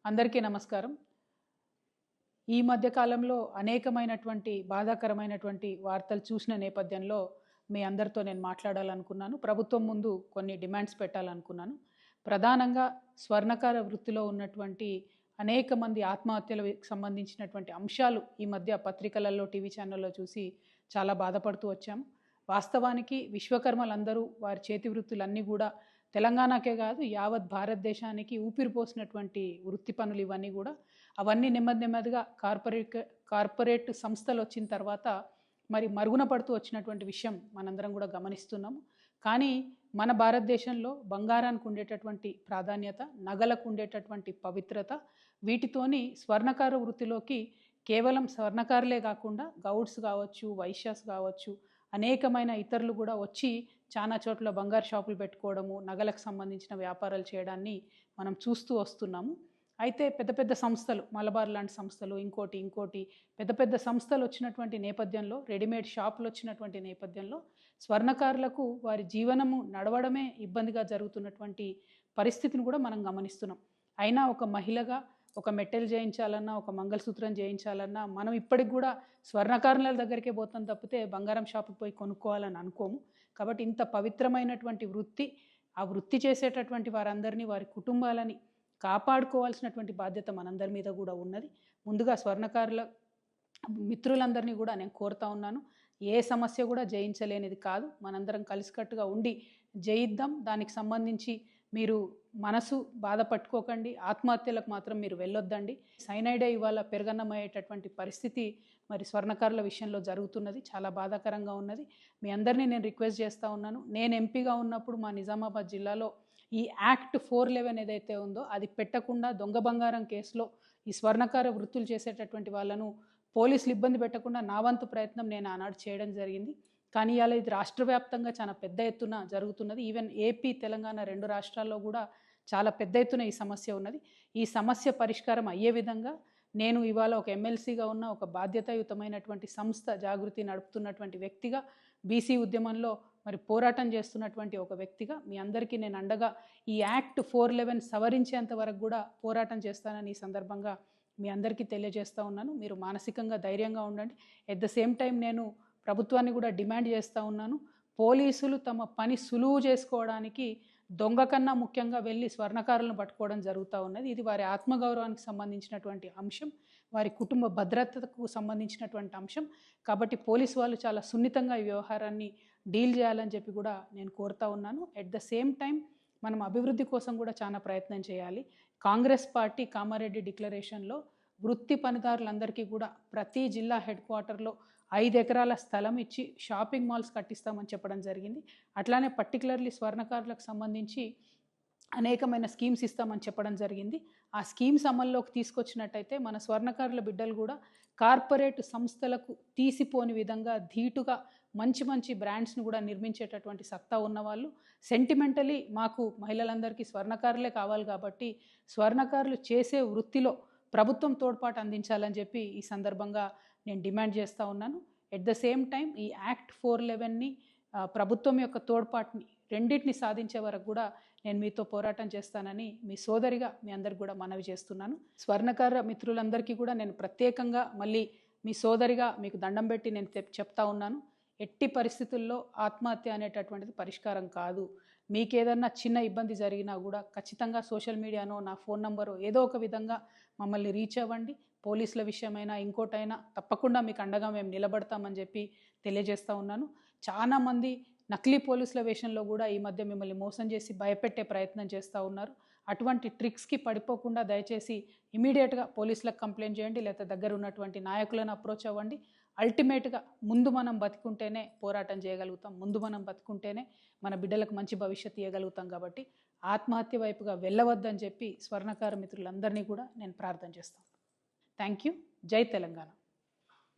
అందరికీ నమస్కారం. ఈ మధ్య కాలంలో అనేకమైనటువంటి బాధాకరమైనటువంటి వార్తలు చూసిన నేపథ్యంలో మీ అందరితో నేను మాట్లాడాలనుకున్నాను. ప్రభుత్వం ముందు కొన్ని డిమాండ్స్ పెట్టాలనుకున్నాను. ప్రధానంగా స్వర్ణకార వృత్తిలో ఉన్నటువంటి అనేక మంది ఆత్మహత్యలకు సంబంధించినటువంటి అంశాలు ఈ మధ్య పత్రికలలో, టీవీ ఛానల్లో చూసి చాలా బాధపడుతూ వచ్చాము. వాస్తవానికి విశ్వకర్మలందరూ వారి చేతి వృత్తులన్నీ కూడా తెలంగాణకే కాదు యావత్ భారతదేశానికి ఊపిరిపోసినటువంటి వృత్తి పనులు ఇవన్నీ కూడా. అవన్నీ నెమ్మదిగా కార్పొరేట్ సంస్థలు వచ్చిన తర్వాత మరి మరుగున పడుతూ వచ్చినటువంటి విషయం మనందరం కూడా గమనిస్తున్నాము. కానీ మన భారతదేశంలో బంగారానికి ఉండేటటువంటి ప్రాధాన్యత, నగలకు ఉండేటటువంటి పవిత్రత, వీటితోని స్వర్ణకార వృత్తిలోకి కేవలం స్వర్ణకారులే కాకుండా గౌడ్స్ కావచ్చు, వైశ్యాస్ కావచ్చు, అనేకమైన ఇతరులు కూడా వచ్చి చాలా చోట్ల బంగారు షాపులు పెట్టుకోవడము, నగలకు సంబంధించిన వ్యాపారాలు చేయడాన్ని మనం చూస్తూ వస్తున్నాము. అయితే పెద్ద పెద్ద సంస్థలు, మలబార్ లాంటి సంస్థలు, ఇంకోటి పెద్ద పెద్ద సంస్థలు వచ్చినటువంటి నేపథ్యంలో, రెడీమేడ్ షాపులు వచ్చినటువంటి నేపథ్యంలో స్వర్ణకారులకు వారి జీవనము నడవడమే ఇబ్బందిగా జరుగుతున్నటువంటి పరిస్థితిని కూడా మనం గమనిస్తున్నాం. అయినా ఒక మహిళగా ఒక మెట్టెలు చేయించాలన్నా, ఒక మంగళసూత్రం చేయించాలన్నా మనం ఇప్పటికి కూడా స్వర్ణకారుల దగ్గరికే పోతాం తప్పితే బంగారం షాపుకి పోయి కొనుక్కోవాలని అనుకోము. కాబట్టి ఇంత పవిత్రమైనటువంటి వృత్తి, ఆ వృత్తి చేసేటటువంటి వారందరినీ, వారి కుటుంబాలని కాపాడుకోవాల్సినటువంటి బాధ్యత మనందరి మీద కూడా ఉన్నది. ముందుగా స్వర్ణకారుల మిత్రులందరినీ కూడా నేను కోరుతా ఉన్నాను, ఏ సమస్య కూడా జయించలేనిది కాదు. మనందరం కలిసికట్టుగా ఉండి జయిద్దాం. దానికి సంబంధించి మీరు మనసు బాధ పట్టుకోకండి, ఆత్మహత్యలకు మాత్రం మీరు వెళ్ళొద్దండి. సైనైడే ఇవాళ పెరగన్నమయ్యేటటువంటి పరిస్థితి మరి స్వర్ణకారుల విషయంలో జరుగుతున్నది. చాలా బాధాకరంగా ఉన్నది. మీ అందరినీ నేను రిక్వెస్ట్ చేస్తూ ఉన్నాను. నేను ఎంపీగా ఉన్నప్పుడు మా నిజామాబాద్ జిల్లాలో ఈ యాక్ట్ 411 ఏదైతే ఉందో అది పెట్టకుండా దొంగ బంగారం కేసులో ఈ స్వర్ణకార వృత్తులు చేసేటటువంటి వాళ్ళను పోలీసులు ఇబ్బంది పెట్టకుండా నా వంతు ప్రయత్నం నేను ఆనాడు చేయడం జరిగింది. కానీ ఇవాళ ఇది రాష్ట్ర వ్యాప్తంగా చాలా పెద్ద ఎత్తున జరుగుతున్నది. ఈవెన్ ఏపీ, తెలంగాణ 2 రాష్ట్రాల్లో కూడా చాలా పెద్ద ఎత్తున ఈ సమస్య ఉన్నది. ఈ సమస్య పరిష్కారం అయ్యే విధంగా నేను ఇవాళ ఒక ఎమ్మెల్సీగా ఉన్న ఒక బాధ్యతాయుతమైనటువంటి సంస్థ జాగృతి నడుపుతున్నటువంటి వ్యక్తిగా, బీసీ ఉద్యమంలో మరి పోరాటం చేస్తున్నటువంటి ఒక వ్యక్తిగా మీ అందరికీ నేను అండగా ఈ యాక్ట్ 411 సవరించేంత వరకు కూడా పోరాటం చేస్తానని ఈ సందర్భంగా మీ అందరికీ తెలియజేస్తూ ఉన్నాను. మీరు మానసికంగా ధైర్యంగా ఉండండి. ఎట్ ద సేమ్ టైం నేను ప్రభుత్వాన్ని కూడా డిమాండ్ చేస్తూ ఉన్నాను, పోలీసులు తమ పని సులువు చేసుకోవడానికి దొంగ కన్నా ముఖ్యంగా వెళ్ళి స్వర్ణకారులను పట్టుకోవడం జరుగుతూ ఉన్నది. ఇది వారి ఆత్మగౌరవానికి సంబంధించినటువంటి అంశం, వారి కుటుంబ భద్రతకు సంబంధించినటువంటి అంశం. కాబట్టి పోలీసు వాళ్ళు చాలా సున్నితంగా ఈ వ్యవహారాన్ని డీల్ చేయాలని చెప్పి కూడా నేను కోరుతా ఉన్నాను. ఎట్ ద సేమ్ టైం మనం అభివృద్ధి కోసం కూడా చాలా ప్రయత్నం చేయాలి. కాంగ్రెస్ పార్టీ కామారెడ్డి డిక్లరేషన్లో వృత్తి పనిదారులందరికీ కూడా ప్రతి జిల్లా హెడ్ క్వార్టర్లో 5 ఎకరాల స్థలం ఇచ్చి షాపింగ్ మాల్స్ కట్టిస్తామని చెప్పడం జరిగింది. అట్లానే పర్టికులర్లీ స్వర్ణకారులకు సంబంధించి అనేకమైన స్కీమ్స్ ఇస్తామని చెప్పడం జరిగింది. ఆ స్కీమ్స్ అమల్లోకి తీసుకొచ్చినట్టయితే మన స్వర్ణకారుల బిడ్డలు కూడా కార్పొరేట్ సంస్థలకు తీసిపోని విధంగా ధీటుగా మంచి బ్రాండ్స్ను కూడా నిర్మించేటటువంటి సత్తా ఉన్నవాళ్ళు, సెంటిమెంటలీ మాకు మహిళలందరికీ స్వర్ణకారులే కావాలి కాబట్టి స్వర్ణకారులు చేసే వృత్తిలో ప్రభుత్వం తోడ్పాటు అందించాలని చెప్పి ఈ సందర్భంగా నేను డిమాండ్ చేస్తూ ఉన్నాను. ఎట్ ద సేమ్ టైం ఈ యాక్ట్ 411ని ప్రభుత్వం యొక్క తోడ్పాటుని రెండింటిని సాధించే వరకు కూడా నేను మీతో పోరాటం చేస్తానని మీ సోదరిగా మీ అందరికి కూడా మనవి చేస్తున్నాను. స్వర్ణకార మిత్రులందరికీ కూడా నేను ప్రత్యేకంగా మళ్ళీ మీ సోదరిగా మీకు దండం పెట్టి నేను చెప్తా ఉన్నాను, ఎట్టి పరిస్థితుల్లో ఆత్మహత్య అనేటటువంటిది పరిష్కారం కాదు. మీకేదన్నా చిన్న ఇబ్బంది జరిగినా కూడా ఖచ్చితంగా సోషల్ మీడియానో, నా ఫోన్ నంబరో ఏదో ఒక విధంగా మమ్మల్ని రీచ్ అవ్వండి. పోలీసుల విషయమైనా ఇంకోటైనా తప్పకుండా మీకు అండగా మేము నిలబడతామని చెప్పి తెలియజేస్తూ ఉన్నాను. చాలామంది నకిలీ పోలీసుల వేషంలో కూడా ఈ మధ్య మిమ్మల్ని మోసం చేసి భయపెట్టే ప్రయత్నం చేస్తూ ఉన్నారు. అటువంటి ట్రిక్స్కి పడిపోకుండా దయచేసి ఇమీడియట్గా పోలీసులకు కంప్లైంట్ చేయండి, లేకపోతే దగ్గర ఉన్నటువంటి నాయకులను అప్రోచ్ అవ్వండి. అల్టిమేట్గా ముందు మనం బతికుంటేనే పోరాటం చేయగలుగుతాం, ముందు మనం బతికుంటేనే మన బిడ్డలకు మంచి భవిష్యత్తు ఇవ్వగలుగుతాం. కాబట్టి ఆత్మహత్య వైపుగా వెళ్ళవద్దని చెప్పి స్వర్ణకార మిత్రులందరినీ కూడా నేను ప్రార్థన చేస్తాను. Thank you. జై తెలంగాణ.